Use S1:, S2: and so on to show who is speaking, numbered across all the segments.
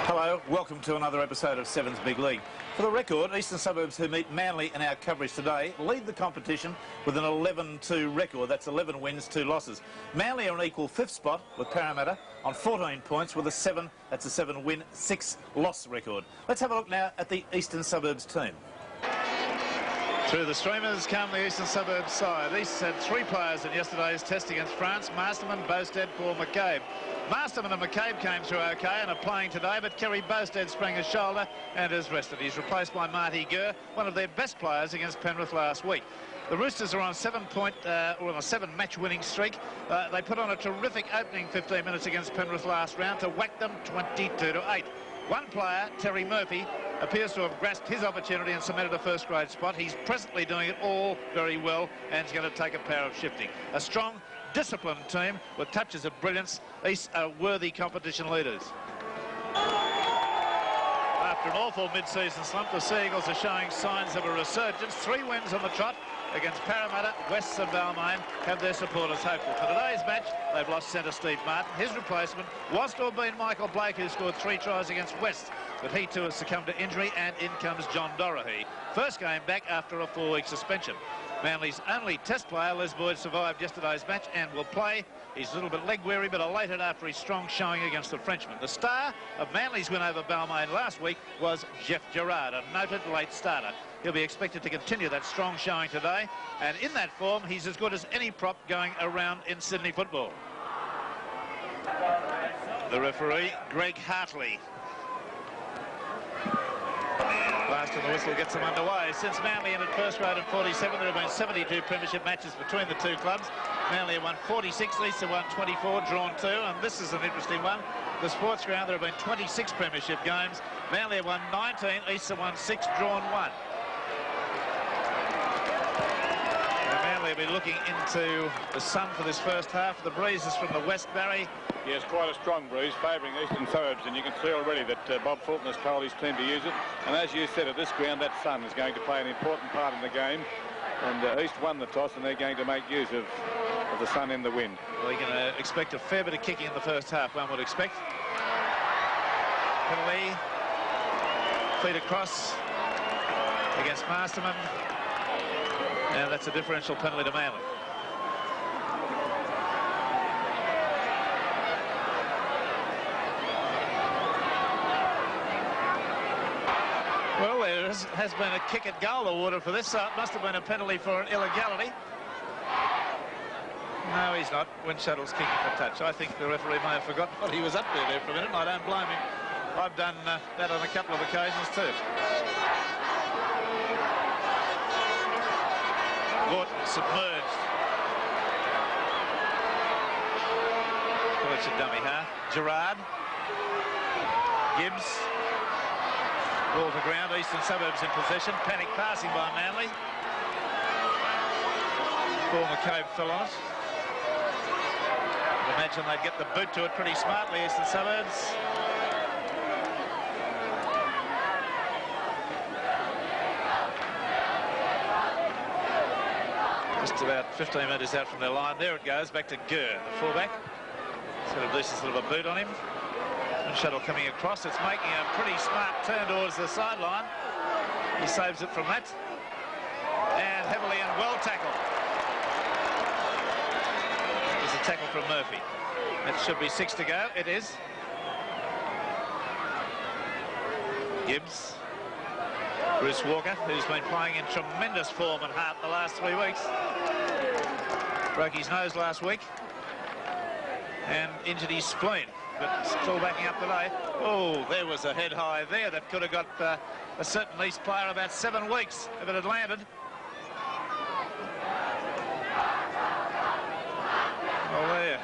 S1: Hello, welcome to another episode of Seven's Big League. For the record, Eastern Suburbs, who meet Manly in our coverage today, lead the competition with an 11-2 record. That's 11 wins, 2 losses. Manly are an equal 5th spot with Parramatta on 14 points with a 7-win, 6 loss record. Let's have a look now at the Eastern Suburbs team. Through the streamers come the Eastern Suburbs side. East had 3 players in yesterday's test against France: Masterman, Bostad, Paul McCabe. Masterman and McCabe came through okay and are playing today, but Kerry Bostad sprang his shoulder and is rested. He's replaced by Marty Gurr, one of their best players against Penrith last week. The Roosters are on a 7-match winning streak. They put on a terrific opening 15 minutes against Penrith last round to whack them 22-8. One player, Terry Murphy, appears to have grasped his opportunity and cemented a first-grade spot. He's presently doing it all very well and is going to take a power of shifting. A strong, disciplined team with touches of brilliance. East are worthy competition leaders. After an awful mid-season slump, the Sea Eagles are showing signs of a resurgence. 3 wins on the trot against Parramatta, Wests and Balmain have their supporters hopeful. For today's match, they've lost centre Steve Martin. His replacement was to have been Michael Blake, who scored 3 tries against West, but he too has succumbed to injury, and in comes John Dorahy. First game back after a 4-week suspension. Manly's only test player, Les Boyd, survived yesterday's match and will play. He's a little bit leg-weary, but elated after his strong showing against the Frenchman. The star of Manly's win over Balmain last week was Jeff Gerard, a noted late starter. He'll be expected to continue that strong showing today, and in that form, he's as good as any prop going around in Sydney football. The referee, Greg Hartley. Blast of the whistle gets them underway. Since Manly entered first grade in 47, there have been 72 premiership matches between the two clubs. Manly have won 46, East have won 24, drawn 2, and this is an interesting one. The sports ground, there have been 26 premiership games. Manly have won 19, East have won 6, drawn 1. Manly will be looking into the sun for this first half. The breeze is from the west, Barry.
S2: Yes, quite a strong breeze favouring Eastern Suburbs, and you can see already that Bob Fulton has told his team to use it. And as you said, at this ground, that sun is going to play an important part in the game. And East won the toss, and they're going to make use of the sun in the wind.
S1: Well, you're going to expect a fair bit of kicking in the first half, one would expect. Penalty. Feet across against Masterman. And that's a differential penalty to Manly. Well, there has been a kick at goal awarded for this, so it must have been a penalty for an illegality. No, he's not. Windshuttle's kicking for touch. I think the referee may have forgotten what he was up there for a minute, and I don't blame him. I've done that on a couple of occasions too. Lawton submerged. Well, it's a dummy, huh? Gerard. Gibbs. Ball to ground, Eastern Suburbs in possession. Panic passing by Manly. Paul McCabe fell on it. I'd imagine they'd get the boot to it pretty smartly, Eastern Suburbs. Just about 15 metres out from their line. There it goes, back to Gurr, the fullback. It's got a decent little bit of boot on him. Shuttle coming across. It's making a pretty smart turn towards the sideline. He saves it from that. And heavily and well tackled. There's a tackle from Murphy. That should be 6 to go. It is. Gibbs. Bruce Walker, who's been playing in tremendous form and heart the last 3 weeks. Broke his nose last week and injured his spleen, but still backing up today. Oh, there was a head high there that could have got a certain East player about 7 weeks if it had landed. Well, there.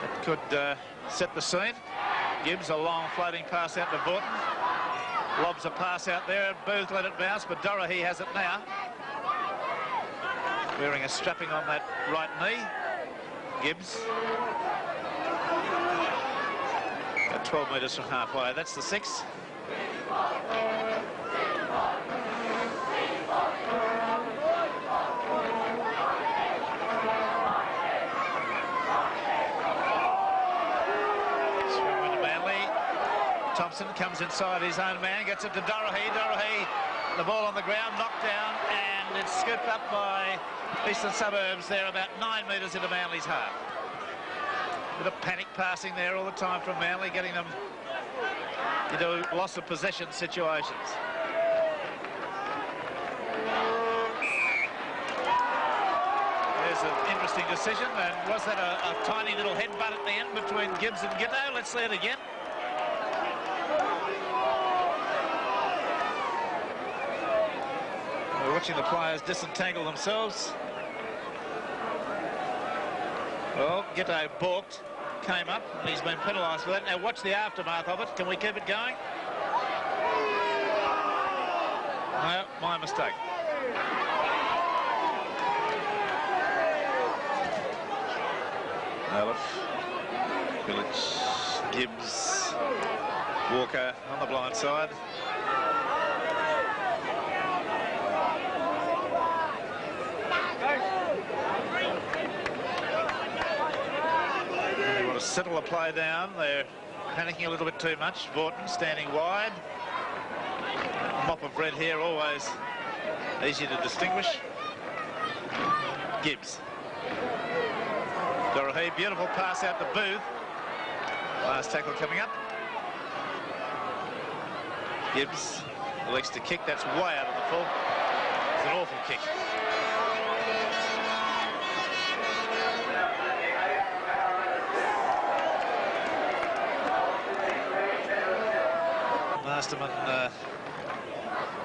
S1: It could set the scene. Gibbs, a long floating pass out to Vaughton. Lobs a pass out there. Booth let it bounce, but Dorahy has it now. Wearing a strapping on that right knee. Gibbs. At 12 metres from halfway. That's the 6. Swing to Manly. Thompson comes inside his own man, gets it to Dorohey. Dorohey, the ball on the ground, knocked down, and it's scooped up by Eastern Suburbs there about 9 metres into Manly's half. Bit of panic passing there all the time from Manly, getting them into loss of possession situations. There's an interesting decision, and was that a tiny little headbutt at the end between Gibbs and Gitto? Let's see it again. We're watching the players disentangle themselves. Well, Gitto balked, came up, and he's been penalised for that. Now watch the aftermath of it. Can we keep it going? No, my mistake. Village, Gibbs, Walker on the blind side. They want to settle the play down. They're panicking a little bit too much. Vaughton standing wide. Mop of red hair, always easy to distinguish. Gibbs. Dorohey, beautiful pass out to Booth. Last tackle coming up. Gibbs elects to kick. That's way out of the full. It's an awful kick. Masterman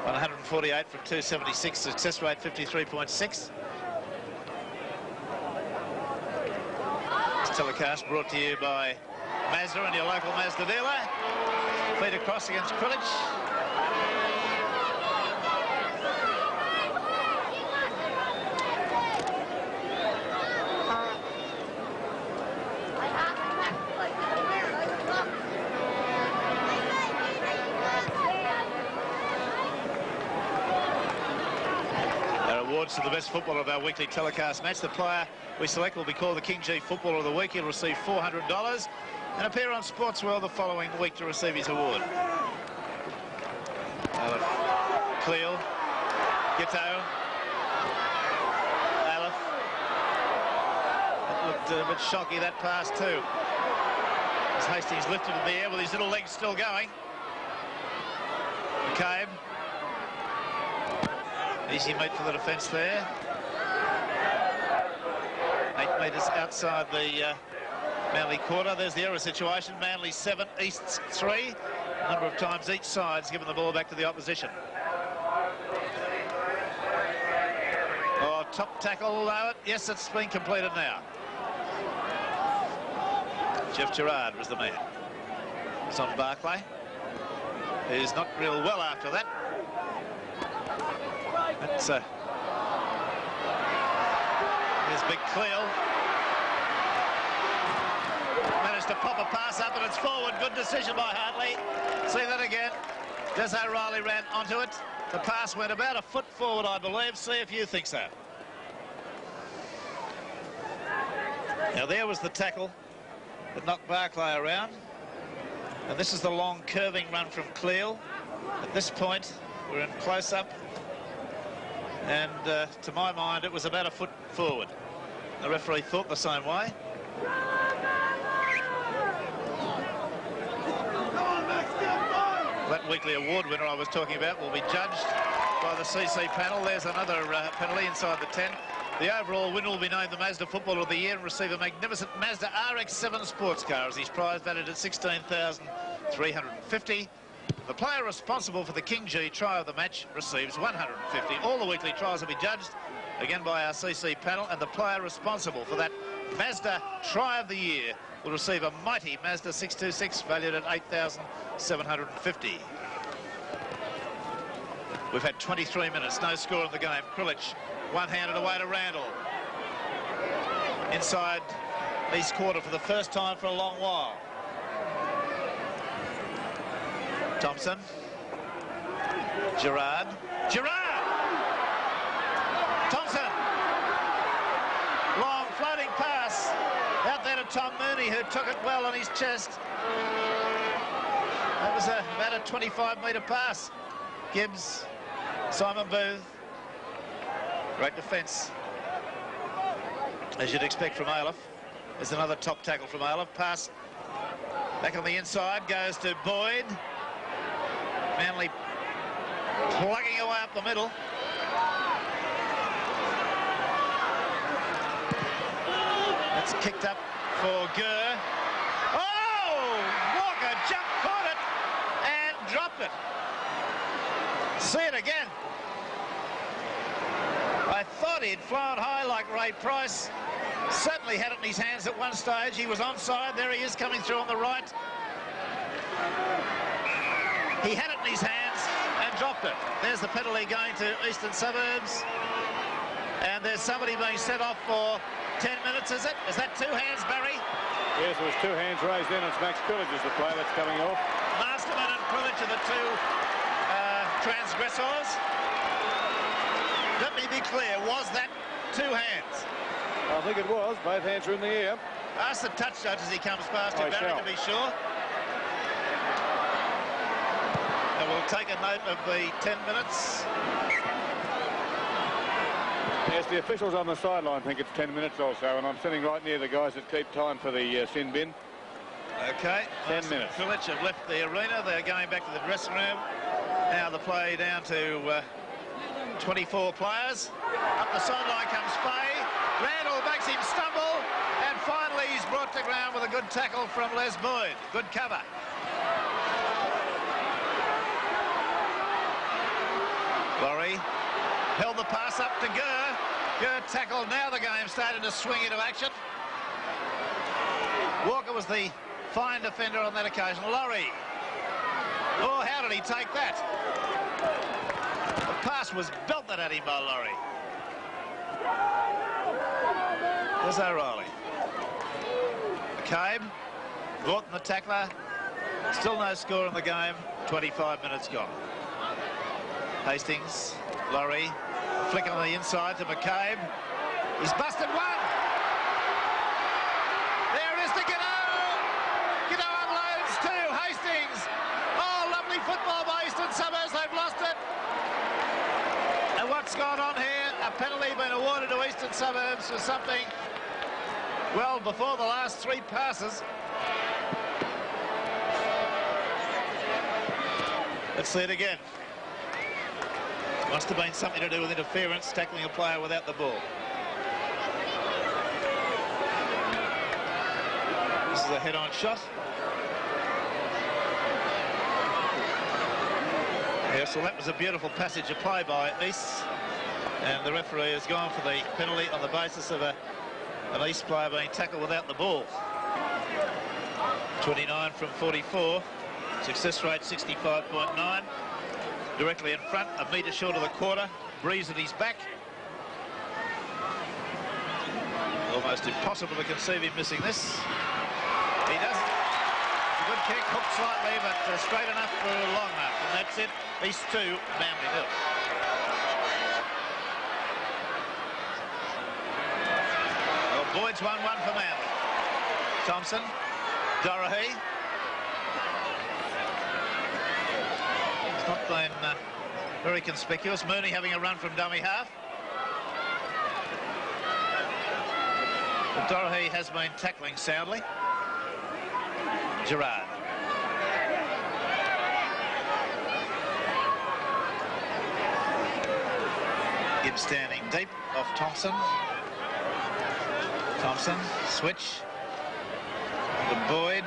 S1: 148 from 276, success rate 53.6. This telecast brought to you by Mazda and your local Mazda dealer. Feed across against Krilic. To the best footballer of our weekly telecast match. The player we select will be called the King G Footballer of the Week. He'll receive $400 and appear on Sports World the following week to receive his award. Cleel, Gitto, Aleph. That looked a bit shocky, that pass too. As Hastings lifted in the air with his little legs still going. McCabe. Easy meet for the defence there. 8 metres outside the Manly quarter. There's the error situation. Manly 7, East 3. A number of times each side's given the ball back to the opposition. Oh, top tackle, yes, it's been completed now. Jeff Gerard was the man. It's on Barclay. He's not real well after that. That's here's Big Cleel. Managed to pop a pass up and it's forward. Good decision by Hartley. See that again. Des O'Reilly ran onto it. The pass went about a foot forward, I believe. See if you think so. Now there was the tackle that knocked Barclay around. And this is the long curving run from Cleel. At this point, we're in close-up. And to my mind, it was about a foot forward. The referee thought the same way. That weekly award winner I was talking about will be judged by the CC panel. There's another penalty inside the 10. The overall winner will be named the Mazda Footballer of the Year and receive a magnificent Mazda RX-7 sports car as his prize valued at $16,350. The player responsible for the King G try of the match receives $150. All the weekly tries will be judged again by our CC panel, and the player responsible for that Mazda try of the year will receive a mighty Mazda 626 valued at $8,750. We've had 23 minutes, no score in the game. Krilic one-handed away to Randall. Inside East quarter for the first time for a long while. Thompson. Gerard. Gerard! Thompson! Long floating pass out there to Tom Mooney, who took it well on his chest. That was about a 25-metre pass. Gibbs, Simon Booth. Great defence, as you'd expect from Aleph. There's another top tackle from Aleph. Pass back on the inside, goes to Boyd. Manly plugging away up the middle. That's kicked up for Gurr. Oh! Walker jumped, caught it, and dropped it. See it again. I thought he'd flown high like Ray Price. Certainly had it in his hands at one stage. He was onside. There he is coming through on the right. He had it in his hands and dropped it. There's the penalty going to Eastern Suburbs. And there's somebody being set off for 10 minutes, is it? Is that two hands, Barry?
S2: Yes, it was two hands raised in. It's Max Pillage is the player that's coming off.
S1: Masterman and Pillage are the two transgressors. Let me be clear, was that two hands?
S2: I think it was. Both hands are in the air.
S1: Ask the touch judge as he comes past you, Barry, to be sure. And we'll take a note of the 10 minutes.
S2: Yes, the officials on the sideline think it's 10 minutes also, and I'm sitting right near the guys that keep time for the sin bin.
S1: Okay.
S2: 10 minutes.
S1: Pillage have left the arena. They're going back to the dressing room. Now the play down to 24 players. Up the sideline comes Fay. Randall makes him stumble, and finally he's brought to ground with a good tackle from Les Boyd. Good cover. Laurie held the pass up to Gurr. Gurr tackled. Now the game started to swing into action. Walker was the fine defender on that occasion. Laurie. Oh, how did he take that? The pass was belted at him by Laurie. There's O'Reilly. McCabe, Gorton the tackler. Still no score in the game. 25 minutes gone. Hastings, Laurie, flick on the inside to McCabe. He's busted one. There it is to Giddo. Giddo unloads two. Hastings. Oh, lovely football by Eastern Suburbs. They've lost it. And what's gone on here? A penalty been awarded to Eastern Suburbs for something, well, before the last three passes. Let's see it again. Must have been something to do with interference, tackling a player without the ball. This is a head-on shot. Yes, well, that was a beautiful passage of play by East, and the referee has gone for the penalty on the basis of an East player being tackled without the ball. 29 from 44, success rate 65.9. Directly in front, a metre short of the quarter. Breeze at his back. Almost impossible to conceive him missing this. He doesn't. It's a good kick, hooked slightly, but straight enough for long enough. And that's it. East 2, Manly 0. Well, Boyd's 1-1 for Manly. Thompson, Dorahy. Not been very conspicuous. Mooney having a run from dummy half. But Dorahy has been tackling soundly. Gerard. Gibbs standing deep off Thompson. Thompson, switch. To Boyd.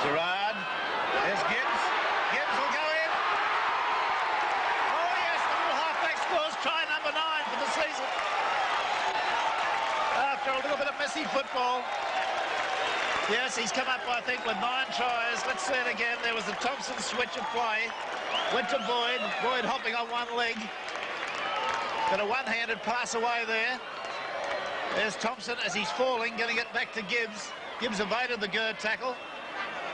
S1: Gerard. There's Gibbs. Gibbs will go in. Oh, yes, the little halfback scores try number 9 for the season. After a little bit of messy football. Yes, he's come up, I think, with 9 tries. Let's see it again. There was a Thompson switch of play. Went to Boyd. Boyd hopping on one leg. Got a one-handed pass away there. There's Thompson as he's falling, getting it back to Gibbs. Gibbs evaded the Gurr tackle.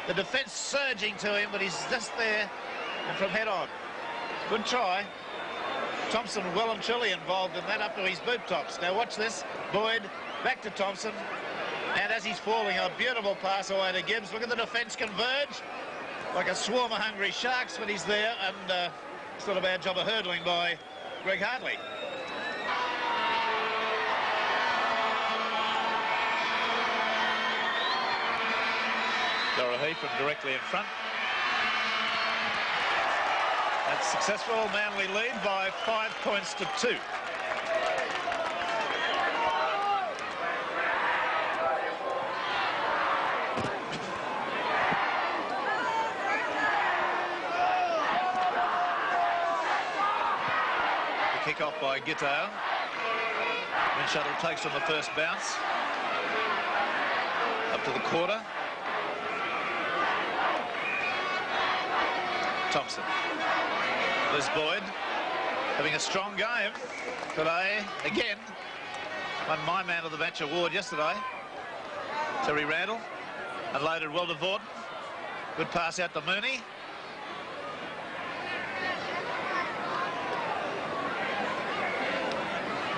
S1: The defence surging to him, but he's just there and from head on. Good try. Thompson well and truly involved in that up to his boot tops. Now watch this. Boyd back to Thompson. And as he's falling, a beautiful pass away to Gibbs. Look at the defence converge. like a swarm of hungry sharks when he's there, and it's not a bad job of hurdling by Greg Hartley. Dorahy from directly in front. That's successful. Manly lead by 5 points to 2. The kick off by Guitar. When Shuttle takes on the first bounce. Up to the quarter. Thompson. Liz Boyd having a strong game today. Again, won my Man of the Match award yesterday. Terry Randall unloaded well to Vaughton. Good pass out to Mooney.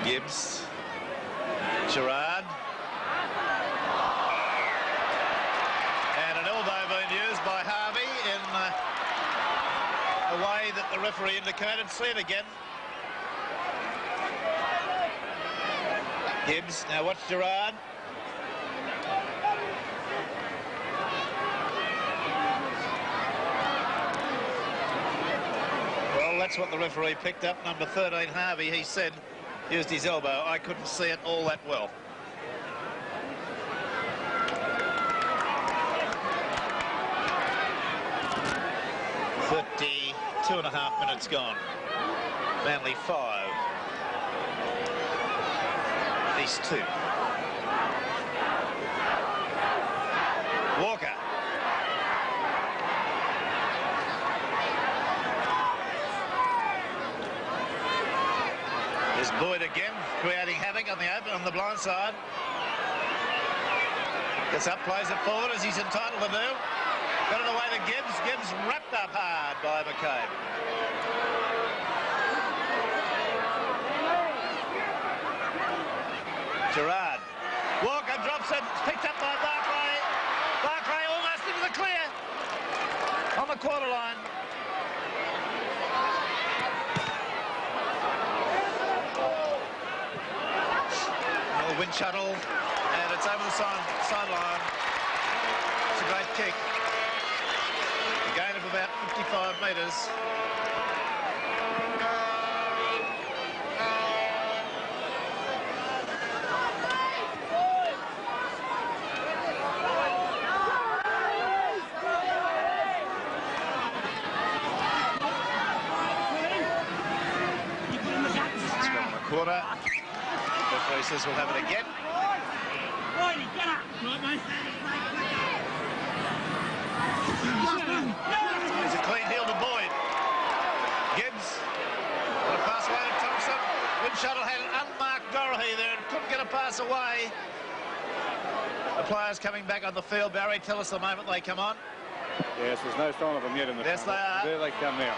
S1: Gibbs. Gerard. And an elbow being used by Harvey in a way that the referee indicated. See it again. Gibbs. Now watch Gerard. Well, that's what the referee picked up. Number 13, Harvey, he said, used his elbow. I couldn't see it all that well. Two and a half minutes gone. Manly 5. East 2. Walker. There's Boyd again, creating havoc on the blind side. Gets up, plays it forward as he's entitled to do. Got it away to Gibbs. Gibbs wrapped up hard by McCabe. Gerard. Walker drops it. Picked up by Barclay. Barclay almost into the clear. On the quarter line. Oh, wind shuttle. And it's over the sideline. It's a great kick. A gain of about 55 metres. Quarter. The Roosters will have it again. There's a clean heel to Boyd. Gibbs. Got a pass away to Thompson. Wind shuttle had an unmarked Dorahy there and couldn't get a pass away. The players coming back on the field. Barry, tell us the moment they come on.
S2: Yes, there's no sign of them yet in the
S1: Yes, they are.
S2: There they come now.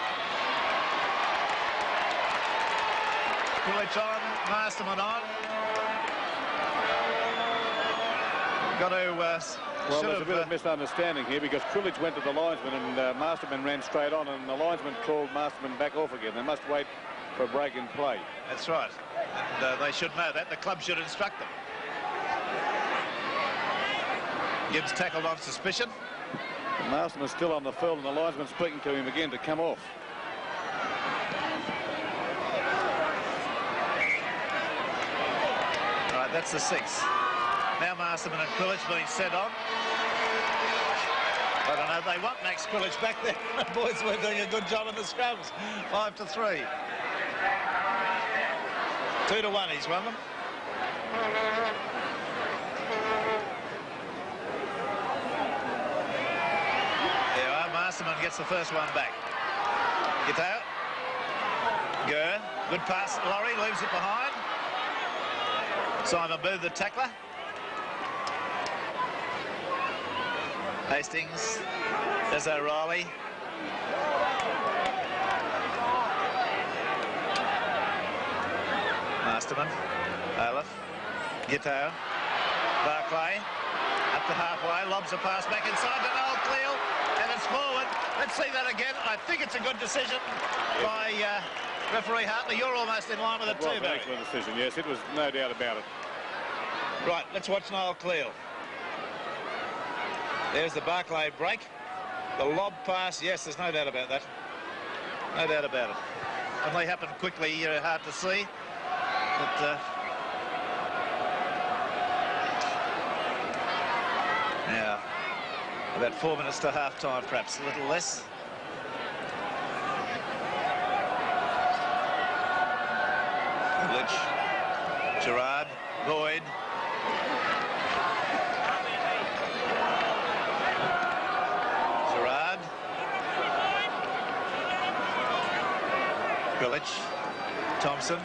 S1: Coolidge on, Masterman on. Got to...
S2: well, there's a bit of misunderstanding here because Coolidge went to the linesman and Masterman ran straight on and the linesman called Masterman back off again. They must wait for a break in play.
S1: That's right. And they should know that. The club should instruct them. Gibbs tackled on suspicion.
S2: And Masterman's still on the field and the linesman speaking to him again to come off.
S1: Right, that's the 6. Now Masterman and Coolidge being set on. I don't know, they want Max Coolidge back there. The boys were doing a good job in the scrums. 5-3. 2-1, he's won them. There you are, Masterman gets the first one back. Get out. Gurr, good pass. Laurie leaves it behind. Simon Booth, the tackler. Hastings, there's O'Reilly. Masterman, Olaf, Guitar, Barclay, up to halfway, lobs a pass back inside to Noel Cleal, and it's forward. Let's see that again. I think it's a good decision by referee Hartley. You're almost in line with it too, Barry.
S2: Excellent decision, yes, it was no doubt about it.
S1: Right, let's watch Niall Cleal. There's the Barclay break. The lob pass, yes, there's no doubt about that. No doubt about it. And they happen quickly, hard to see. But, now, about 4 minutes to half-time, perhaps a little less. Lynch, Gerard, Boyd. Gerard. Grillage. Thompson.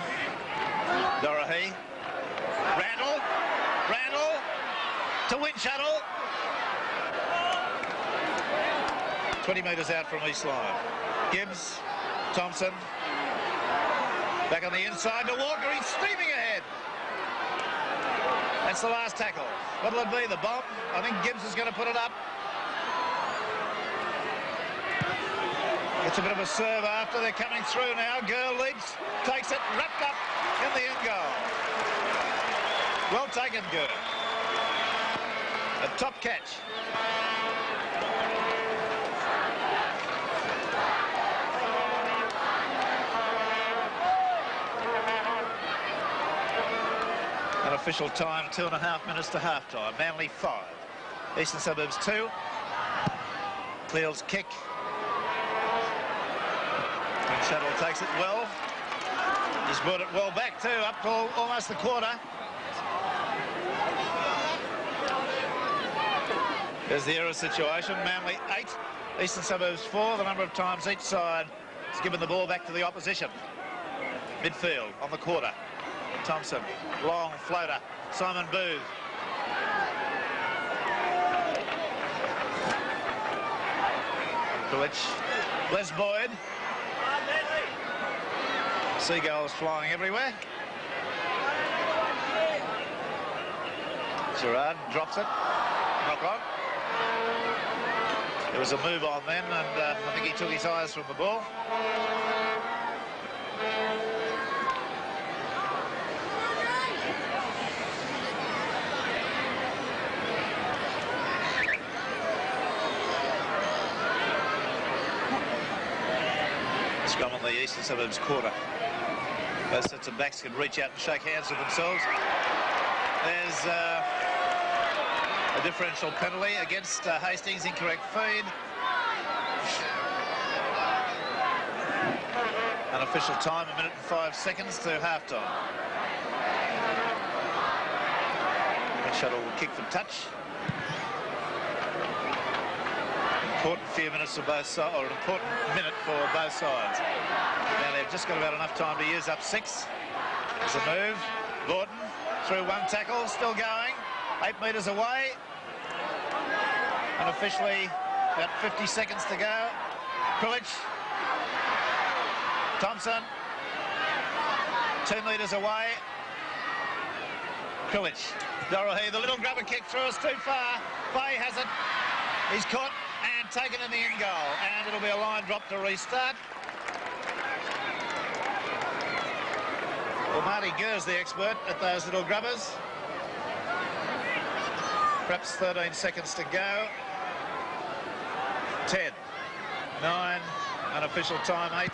S1: Dorahy. Randall to Winshuttle. 20 metres out from East line. Gibbs, Thompson. Back on the inside to Walker. He's steaming ahead. That's the last tackle. What'll it be? The bomb? I think Gibbs is going to put it up. It's a bit of a serve after. They're coming through now. Girl leads, takes it, wrapped up in the end goal. Well taken, Girl. A top catch. An official time, 2.5 minutes to half-time. Manly 5. Eastern Suburbs 2. Cleal's kick. And Shuttle takes it well. He's brought it well back too, up to almost the quarter. There's the error situation. Manly 8, Eastern Suburbs 4. The number of times each side has given the ball back to the opposition. Midfield on the quarter. Thompson, long floater, Simon Booth. Kulich, Les Boyd. Seagulls flying everywhere. Gerard drops it, knock on. There was a move on then, and I think he took his eyes from the ball. Scrum on the Eastern Suburbs quarter. Both sets of backs can reach out and shake hands with themselves. There's a differential penalty against Hastings, incorrect feed. An official time, 1 minute and 5 seconds to half-time. Shuttle will kick for touch. Important few minutes for both sides, or an important minute for both sides. Now they've just got about enough time to use up 6. There's a move. Gordon through one tackle, still going. 8 metres away. And officially about 50 seconds to go. Kulich. Thompson. 2 metres away. Kulich. Dorahy, the little grubber kick through us too far. Fay has it. He's caught and taken in the end goal. And it'll be a line drop to restart. Well, Marty Gurr's the expert at those little grubbers. Perhaps 13 seconds to go. 10, 9, unofficial time 8.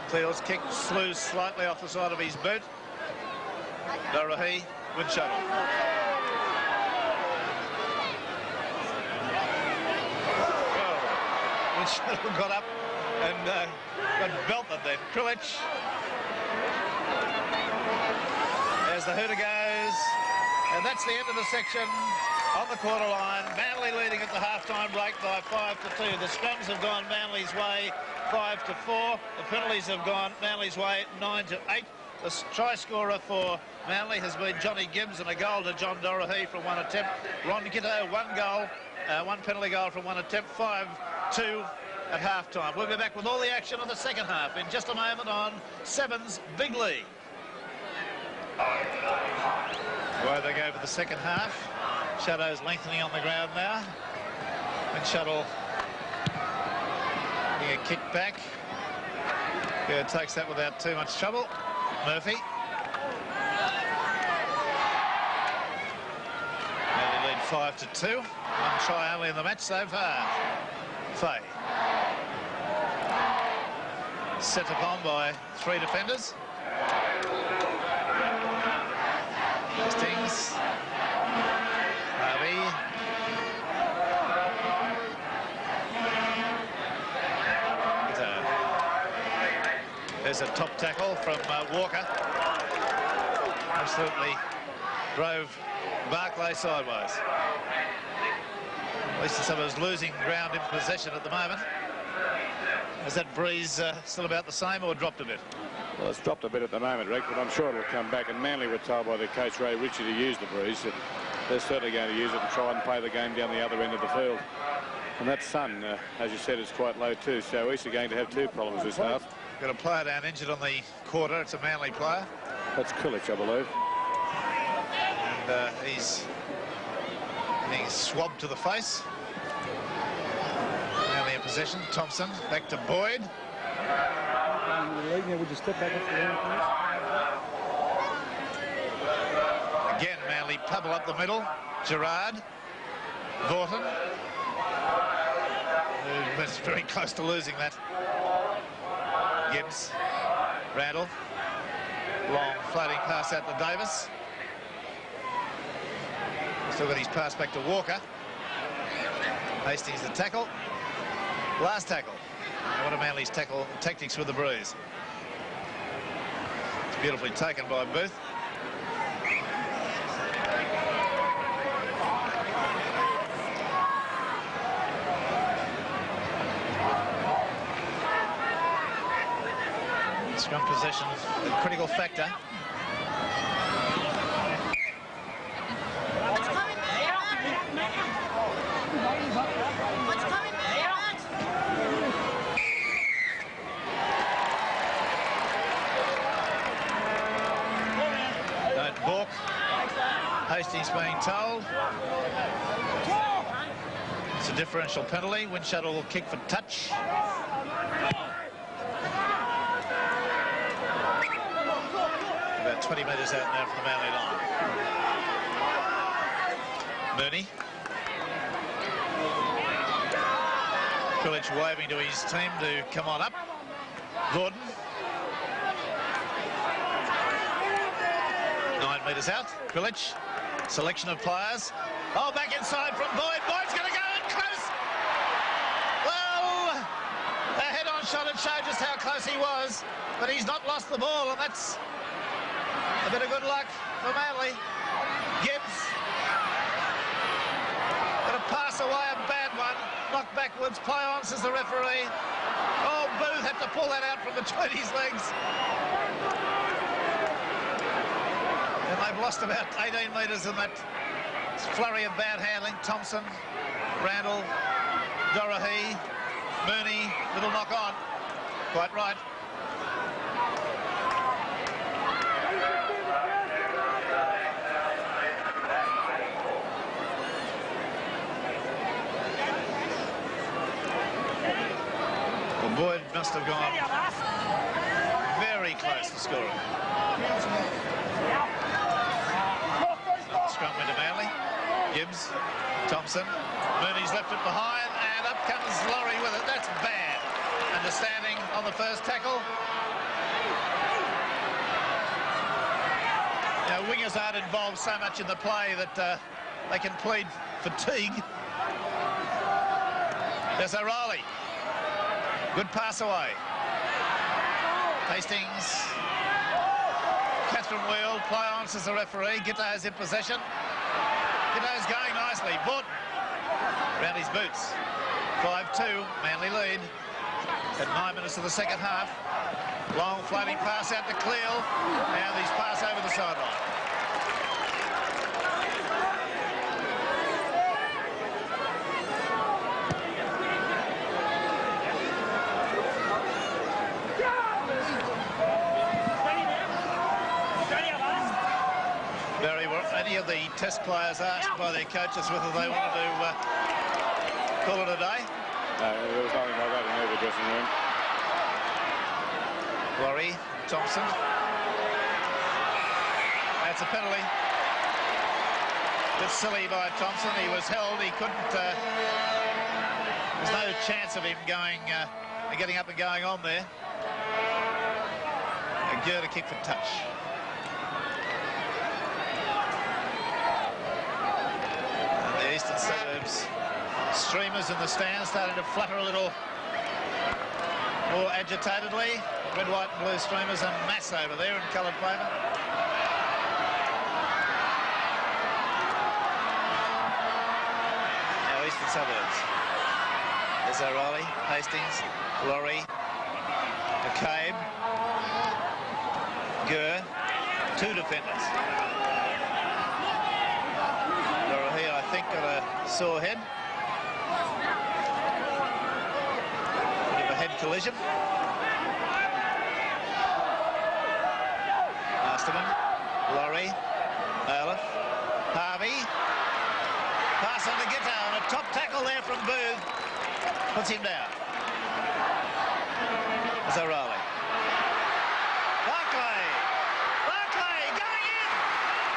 S1: Cleal's kick slews slightly off the side of his boot. Dorahy, Winshuttle. Winshuttle got up and got belted then. Kulich. As the hooter goes, and that's the end of the section on the quarter line. Manly leading at the half-time break by 5-2. The scrums have gone Manly's way 5-4. The penalties have gone Manly's way 9-8. The try scorer for Manly has been Johnny Gibbs, and a goal to John Dorahy from one attempt. Ron Kitto, 1 goal, 1 penalty goal from 1 attempt, 5-2 at half-time. We'll be back with all the action of the second half in just a moment on 7's Big League. Away they go for the second half. Shadows lengthening on the ground now. And Shuttle Getting a kick back. Yeah, takes that without too much trouble. Murphy. Manly lead 5-2. One try only in the match so far. Fay. Set upon by 3 defenders. Hastings. Harvey. There's a top tackle from Walker. Absolutely drove Barclay sideways. Eastern Suburbs losing ground in possession at the moment. Is that breeze still about the same or dropped a bit?
S2: Well, it's dropped a bit at the moment, Rick, but I'm sure it'll come back. And Manly were told by their coach, Ray Ritchie, to use the breeze. They're certainly going to use it and try and play the game down the other end of the field. And that sun, as you said, is quite low too. So East are going to have 2 problems this half.
S1: Got a player down injured on the quarter. It's a Manly player.
S2: That's Kulich, I believe.
S1: And he's getting swabbed to the face. Manly in possession. Thompson back to Boyd. Again, Manly pebble up the middle. Gerard. Vaughton. Who was very close to losing that. Gibbs, Randall, long floating pass out to Davis. Still got his pass back to Walker. Hastings the tackle. Last tackle. What are Manly's tackle tactics with the breeze? It's beautifully taken by Booth. Scrum possession, a critical factor. Don't balk. Hastings being told. It's a differential penalty. Windshuttle will kick for touch. About 20 metres out now from the Manly line. Mooney. Kulich waving to his team to come on up. Gordon. 9 metres out. Kulich. Selection of players. Oh, back inside from Boyd. Boyd's going to go in close. Well, a head-on shot had showed just how close he was, but he's not lost the ball, and that's a bit of good luck for Manly. Gibbs. Got to pass away a bad one. Knocked backwards. Play on, says the referee. Oh, Booth had to pull that out from between his legs. And they've lost about 18 metres in that flurry of bad handling. Thompson, Randall, Dorahy, Mooney, little knock on. Quite right. Well, Boyd must have gone very close to scoring. Scrum into Manly. Gibbs, Thompson, Mooney's left it behind, and up comes Laurie with it. That's bad. Understanding on the first tackle. Now, wingers aren't involved so much in the play that they can plead fatigue. There's O'Reilly. Good pass away. Hastings. Catherine Wheel, play on, says the referee. Gitto's in possession. Gitto's going nicely. Vaughton round his boots. 5-2, Manly lead at 9 minutes of the second half. Long floating pass out to Cleal. Now these pass over the sideline. Any of the test players asked by their coaches whether they wanted to call it a day?
S2: No, there was nothing like that in either dressing room.
S1: Laurie, Thompson. That's a penalty. Bit silly by Thompson. He was held. He couldn't. There's no chance of him getting up and going on there. A Gurr to kick for touch. And the Eastern Suburbs streamers in the stand starting to flutter a little more agitatedly. Red, white and blue streamers and mass over there in coloured paper. Now Eastern Suburbs. There's O'Reilly, Hastings, Laurie, McCabe, Gurr, two defenders. Dorohea, I think, got a sore head. Bit of a head collision. Masterman, Laurie, Aleph, Harvey. Pass on to Gitto, and a top tackle there from Booth. Puts him down. There's O'Reilly. Barclay going in.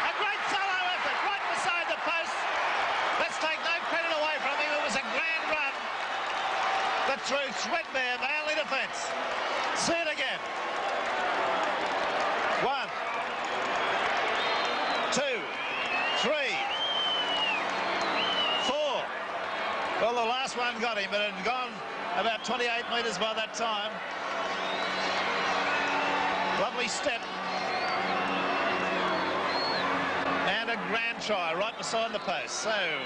S1: A great solo effort right beside the post. Let's take no credit away from him. It was a grand run. But through threadbare Manly defence. See it again. 1, 2, 3, 4. Well, the last one got him, but it had gone about 28 metres by that time. Lovely step. And a grand try right beside the post. So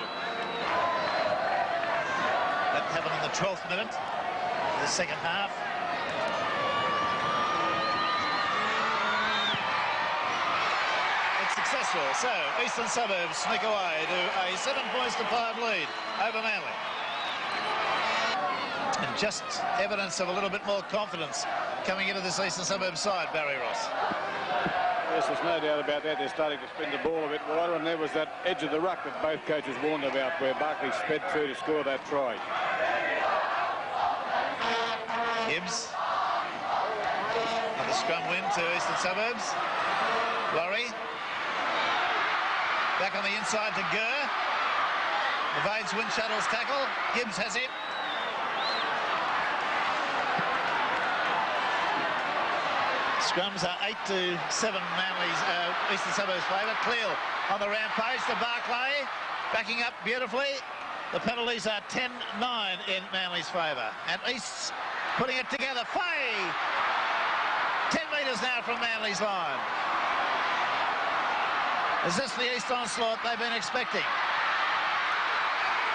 S1: that happened in the 12th minute of the second half. It's successful. So Eastern Suburbs sneak away to a 7 points to 5 lead over Manly. And just evidence of a little bit more confidence coming into this Eastern Suburbs side, Barry Ross.
S2: Yes, there's no doubt about that. They're starting to spin the ball a bit wider, and there was that edge of the ruck that both coaches warned about, where Barkley sped through to score that try.
S1: Gibbs. And the scrum win to Eastern Suburbs. Laurie. Back on the inside to Gurr. Evades Windshuttle's tackle. Gibbs has it. Scrums are 8-7 Manly's Eastern Suburbs favour. Cleal on the rampage to Barclay. Backing up beautifully. The penalties are 10-9 in Manly's favour. And East's putting it together. Fay! 10 metres now from Manly's line. Is this the East onslaught they've been expecting?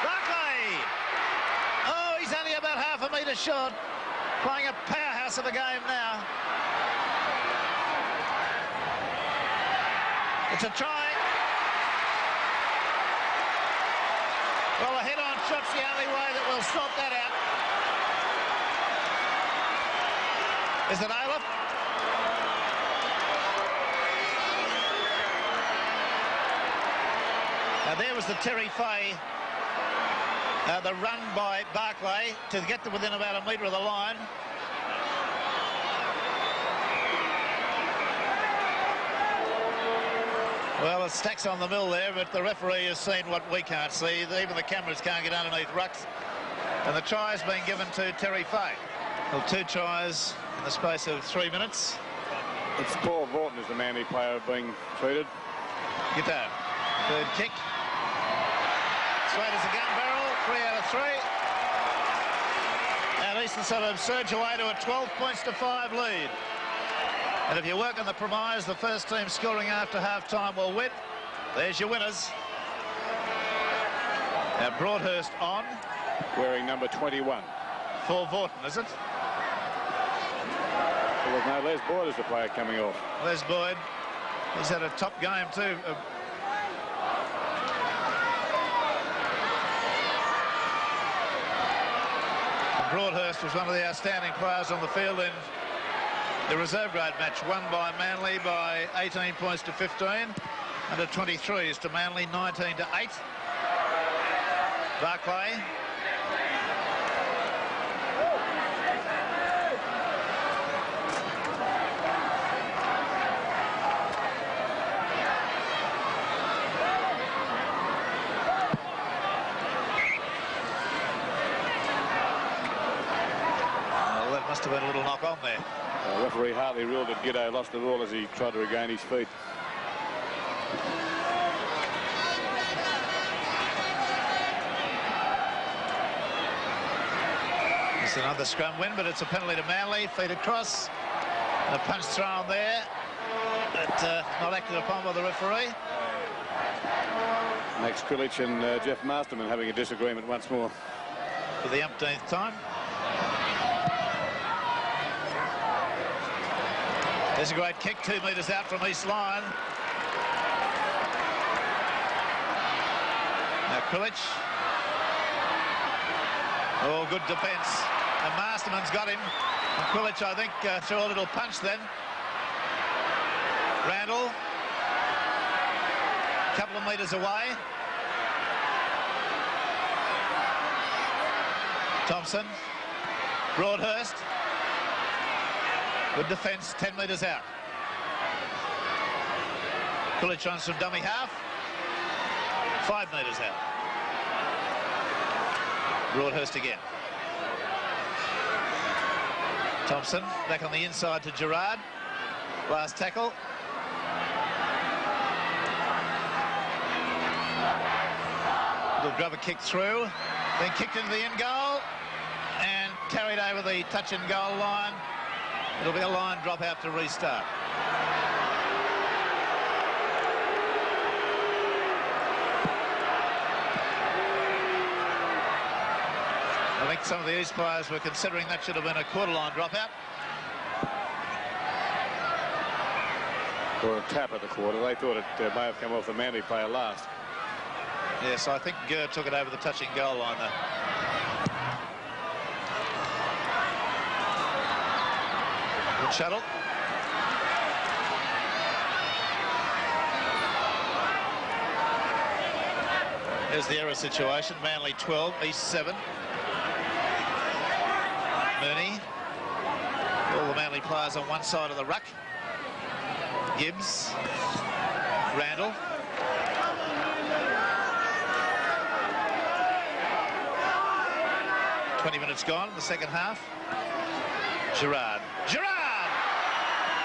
S1: Barclay! Oh, he's only about half a metre short. Playing a powerhouse of a game now. It's a try. Well, a head-on shot's the only way that we'll sort that out. Is it Aleph? Now there was the Terry Fay, the run by Barclay to get to within about a metre of the line. Well, it stacks on the mill there, but the referee has seen what we can't see. Even the cameras can't get underneath rucks. And the try has been given to Terry Fay. Well, 2 tries in the space of 3 minutes.
S2: It's Paul Vorton as the Manly player being treated.
S1: Guitar. Third kick. Straight as a gun barrel. 3 out of 3. And Eastern Suburbs surge away to a 12 points to 5 lead. And if you work on the premise, the first team scoring after half-time will win. There's your winners. Now Broadhurst on.
S2: Wearing number 21.
S1: For Vorton, is it?
S2: There was no Les Boyd as the player coming off.
S1: Les Boyd. He's had a top game too. Broadhurst was one of the outstanding players on the field in the reserve grade match, won by Manly by 18 points to 15. Under 23s to Manly, 19 to 8. Barclay. Must have been a little knock on there.
S2: Referee Hartley ruled that Giddo lost the ball as he tried to regain his feet.
S1: It's another scrum win, but it's a penalty to Manly. Feet across. And a punch thrown there. But not acted upon by the referee.
S2: Max Krilich and Jeff Masterman having a disagreement once more.
S1: For the umpteenth time. There's a great kick, 2 metres out from East line. Now Krilich. Oh, good defence. And Masterman's got him. And Krilich, I think, threw a little punch then. Randall. A couple of metres away. Thompson. Broadhurst. Good defence, 10 metres out. Krilich runs from dummy half. 5 metres out. Broadhurst again. Thompson back on the inside to Gerard. Last tackle. Little grubber kick through. Then kicked into the end goal. And carried over the touch and goal line. It'll be a line drop out to restart. I think some of the East players were considering that should have been a quarter line dropout.
S2: Or a tap at the quarter. They thought it may have come off the Manly player last.
S1: Yes, I think Gurr took it over the touching goal line though. Good shuttle. There's the error situation. Manly 12, East 7. Mooney. All the Manly players on one side of the ruck. Gibbs. Randall. "20 minutes gone in the second half. Gerard. Gerard!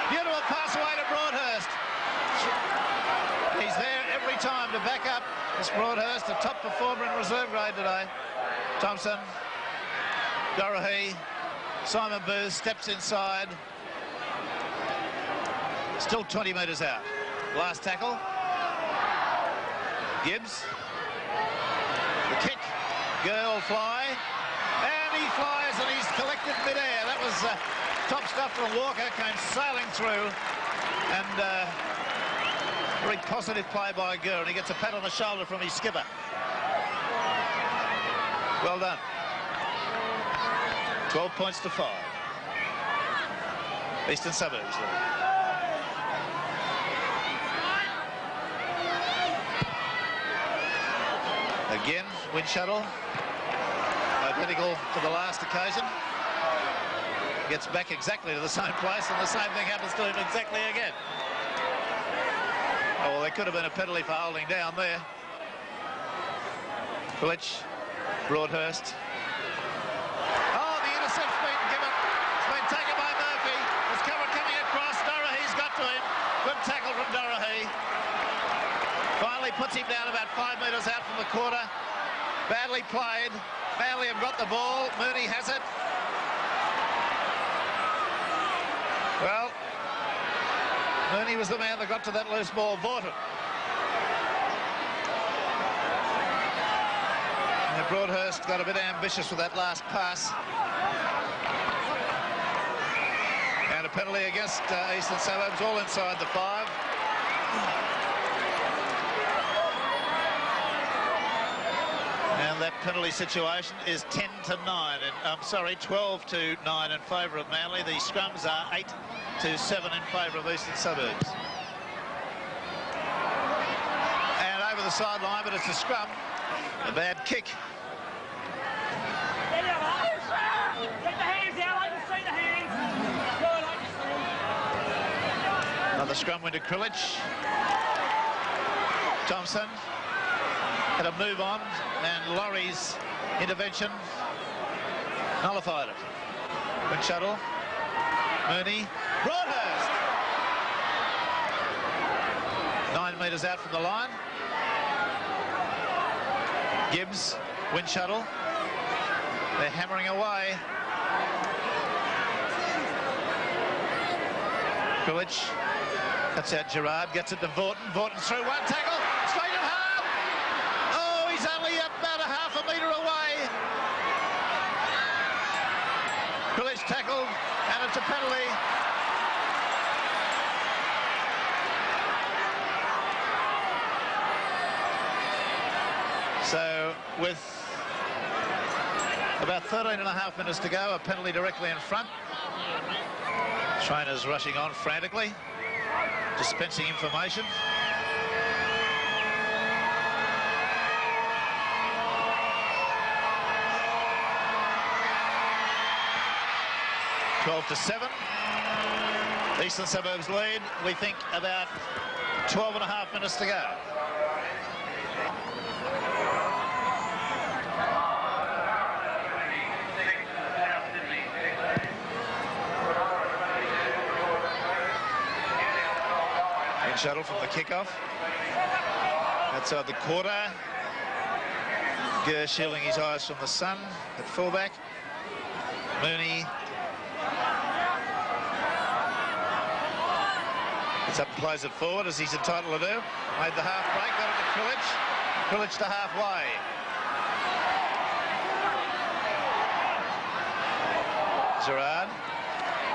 S1: Beautiful pass away to Broadhurst. He's there every time to back up this Broadhurst, a top performer in reserve grade today. Thompson. Dorohey. Simon Booth steps inside. Still 20 metres out. Last tackle. Gibbs. The kick. Girl fly. And he flies and he's collected mid-air. That was top stuff from Walker. Came sailing through. And very positive play by Gurr. And he gets a pat on the shoulder from his skipper. Well done. 12 points to 5. Eastern Suburbs. Again, wind shuttle. Identical to the last occasion. Gets back exactly to the same place and the same thing happens to him exactly again. Oh, well, there could have been a penalty for holding down there. Krilich. Broadhurst. Intercept's been given. It's been taken by Murphy. There's cover coming across. Dorohey's got to him. Good tackle from Dorohey. Finally puts him down about 5 metres out from the quarter. Badly played. Manly have got the ball. Mooney has it. Well, Mooney was the man that got to that loose ball. Vorton. Broadhurst got a bit ambitious with that last pass. And a penalty against Eastern Suburbs, all inside the 5. And that penalty situation is 10 to 9. I'm sorry, 12 to 9 in favour of Manly. The scrums are 8 to 7 in favour of Eastern Suburbs. And over the sideline, but it's a scrum. A bad kick. Another scrum win to Krilich. Thompson had a move on and Laurie's intervention nullified it. Shuttle. Mooney. Broadhurst. 9 metres out from the line. Gibbs. Shuttle. They're hammering away. Grillage cuts out Gerard, gets it to Vaughton. Vaughton through one tackle, straight at half. Oh, he's only about a half a metre away. Grillage tackled, and it's a penalty. So with about 13.5 minutes to go, a penalty directly in front. Trainers rushing on frantically, dispensing information. (12-7). Eastern Suburbs lead. We think about 12.5 minutes to go. Shuttle from the kickoff. Outside the quarter. Gurr shielding his eyes from the sun at fullback. Mooney. Gets up and plays it forward as he's entitled to do. Made the half break, got it to Krillage. Krillage to halfway. Gerard.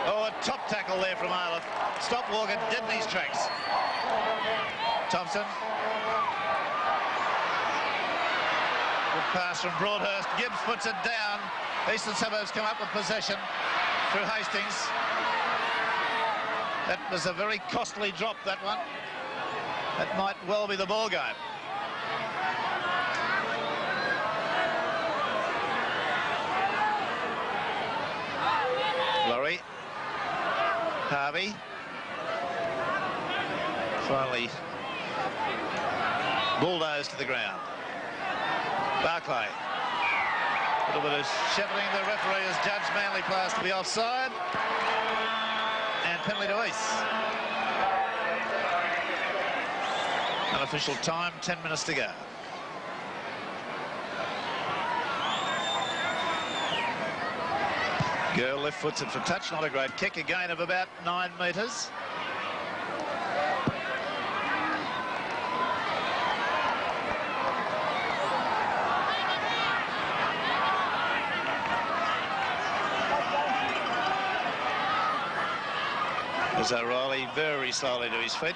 S1: Oh, a top tackle there from Arleth. Stop Walker dead in his tracks. Thompson. Good pass from Broadhurst. Gibbs puts it down. Eastern Suburbs come up with possession through Hastings. That was a very costly drop, that one. That might well be the ball game. Laurie. Harvey. Finally bulldozed to the ground. Barclay. A little bit of shepherding. The referee has judged Manly players to be offside. And penalty to East. Unofficial time, 10 minutes to go. Girl left foots it for touch, not a great kick, a gain of about 9 metres. As O'Reilly very slowly to his feet.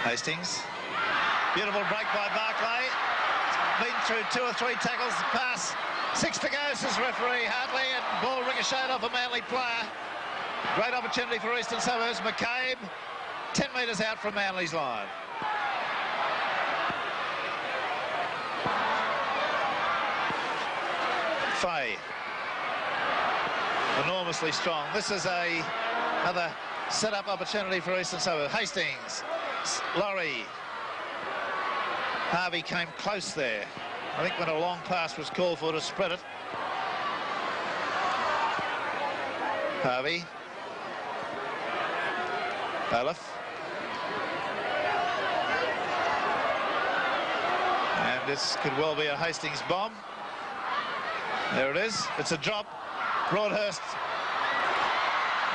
S1: Hastings. Beautiful break by Barclay. Been through 2 or 3 tackles. The pass. 6 to go, says referee Hartley, and ball ricocheted off a Manly player. Great opportunity for Eastern Suburbs. McCabe, 10 metres out from Manly's line. Fay. Enormously strong. This is another set-up opportunity for Eastern Suburbs. Hastings. Laurie. Harvey came close there. I think when a long pass was called for to spread it. Harvey. Olaf. And this could well be a Hastings bomb. There it is. It's a drop. Broadhurst.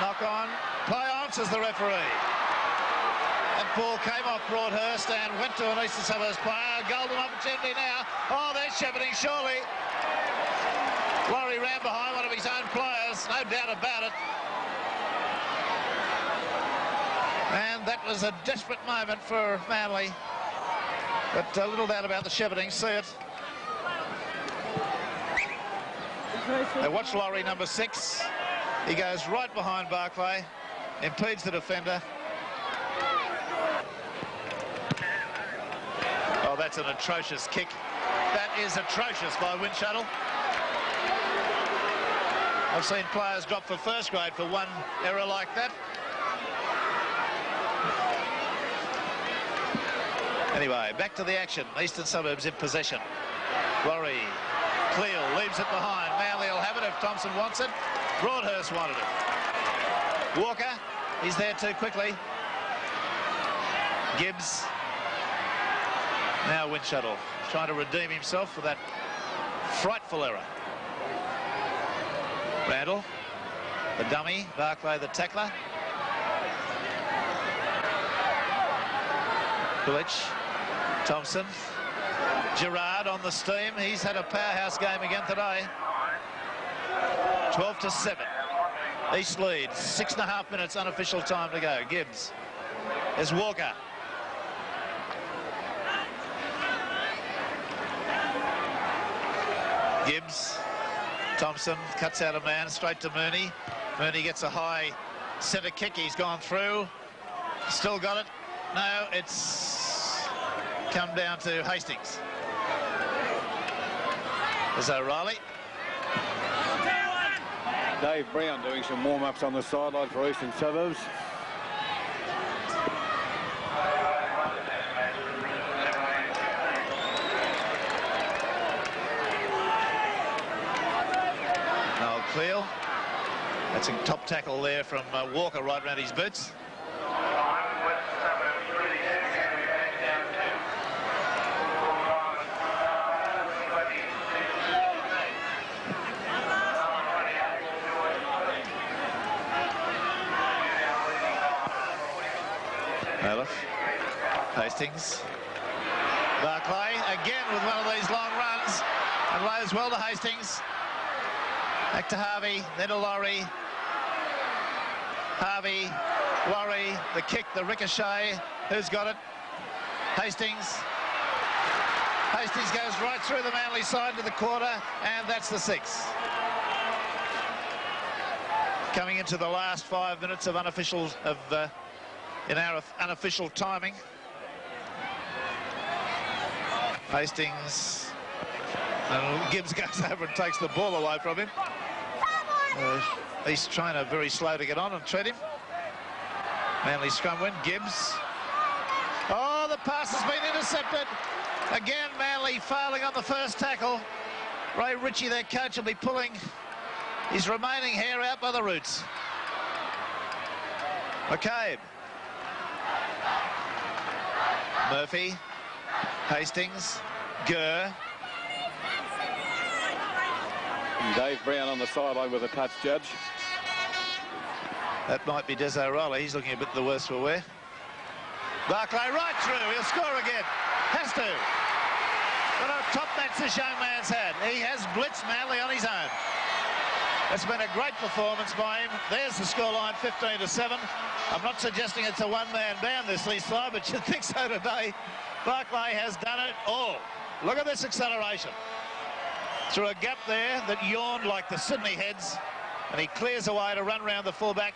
S1: Knock on. Play on, says the referee. That ball came off Broadhurst and went to an Eastern Suburbs player. Golden opportunity now. Oh, they're shepherding surely. Laurie ran behind one of his own players, no doubt about it. And that was a desperate moment for Manly. But a little doubt about the shepherding. See it. They watch Laurie, number 6. He goes right behind Barclay, impedes the defender. Oh, that's an atrocious kick. That is atrocious by Shuttle. I've seen players drop for first grade for one error like that. Anyway, back to the action. Eastern Suburbs in possession. Worry. Cleal leaves it behind. Manly will have it if Thompson wants it. Broadhurst wanted it. Walker, he's there too quickly. Gibbs. Now Windshuttle trying to redeem himself for that frightful error. Randall, the dummy. Barclay, the tackler. Bilic, Thompson. Gerard on the steam. He's had a powerhouse game again today. 12-7. East leads. 6.5 minutes unofficial time to go. Gibbs. There's Walker. Gibbs. Thompson cuts out a man straight to Mooney. Mooney gets a high centre kick. He's gone through. Still got it. No, it's come down to Hastings. There's O'Reilly.
S2: Dave Brown doing some warm-ups on the sideline for Eastern Suburbs.
S1: Noel Cleal. That's a top tackle there from Walker right round his boots. Hastings. Barclay again with one of these long runs and lows well to Hastings. Back to Harvey, then to Laurie. Harvey, Laurie, the kick, the ricochet. Who's got it? Hastings. Hastings goes right through the Manly side to the quarter, and that's the 6. Coming into the last 5 minutes of unofficial in our unofficial timing. Hastings, and Gibbs goes over and takes the ball away from him. East trainer very slow to get on and tread him. Manly scrum win. Gibbs. Oh, the pass has been intercepted. Again, Manly failing on the first tackle. Ray Ritchie, their coach, will be pulling his remaining hair out by the roots. McCabe. Murphy. Hastings. Gurr.
S2: And Dave Brown on the sideline with a touch, Judge.
S1: That might be Des O'Reilly. He's looking a bit the worse for wear. Barclay right through. He'll score again. Has to. What a top match this young man's had. He has blitzed Manly on his own. It's been a great performance by him. There's the scoreline, 15-7. I'm not suggesting it's a one-man band this East side, but you'd think so today. Barclay has done it all. Look at this acceleration. Through a gap there that yawned like the Sydney Heads, and he clears away to run round the fullback.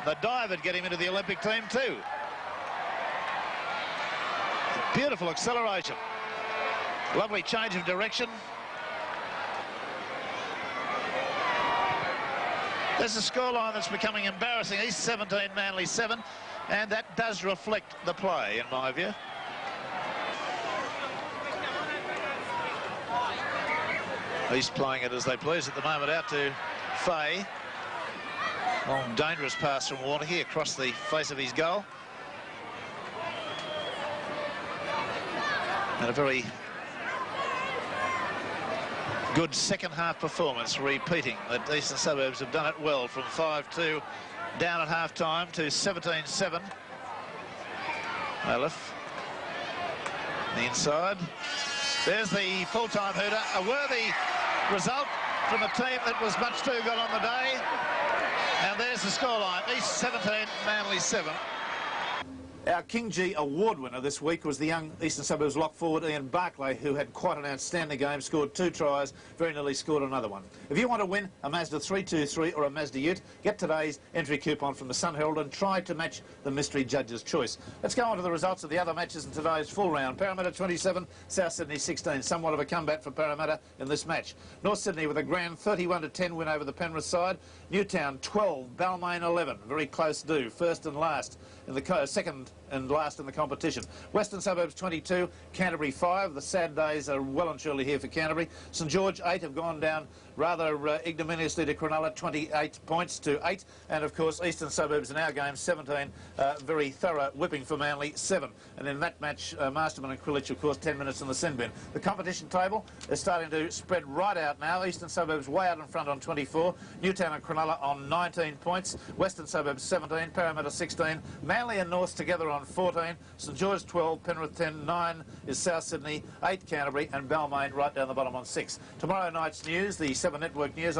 S1: The dive would get him into the Olympic team too. Beautiful acceleration. Lovely change of direction. There's a scoreline that's becoming embarrassing. East 17, Manly 7, and that does reflect the play, in my view. East playing it as they please at the moment, out to Fay. Long, dangerous pass from Warneke across the face of his goal. And a very good second half performance, repeating that Eastern Suburbs have done it well from 5-2 down at half time to 17-7. Aleph. The inside. There's the full-time hooter. A worthy result from a team that was much too good on the day. And there's the scoreline. East 17, Manly 7. Our King G award winner this week was the young Eastern Suburbs lock forward Ian Barclay, who had quite an outstanding game, scored 2 tries, very nearly scored another one. If you want to win a Mazda 323 or a Mazda Ute, get today's entry coupon from the Sun Herald and try to match the mystery judge's choice. Let's go on to the results of the other matches in today's full round. Parramatta 27, South Sydney 16. Somewhat of a comeback for Parramatta in this match. North Sydney with a grand 31-10 win over the Penrith side. Newtown 12, Balmain 11. Very close do, first and last in the second and last in the competition. Western Suburbs 22, Canterbury 5. The sad days are well and surely here for Canterbury. St George 8 have gone down rather ignominiously to Cronulla, 28 points to 8. And of course Eastern Suburbs in our game 17, very thorough whipping for Manly 7. And in that match Masterman and Krilich of course 10 minutes in the sin bin. The competition table is starting to spread right out now. Eastern Suburbs way out in front on 24, Newtown and Cronulla on 19 points, Western Suburbs 17, Parramatta 16, Manly and North together on 14, St George 12, Penrith 10, 9 is South Sydney, 8 Canterbury and Balmain right down the bottom on 6. Tomorrow night's news, the 7 Network News.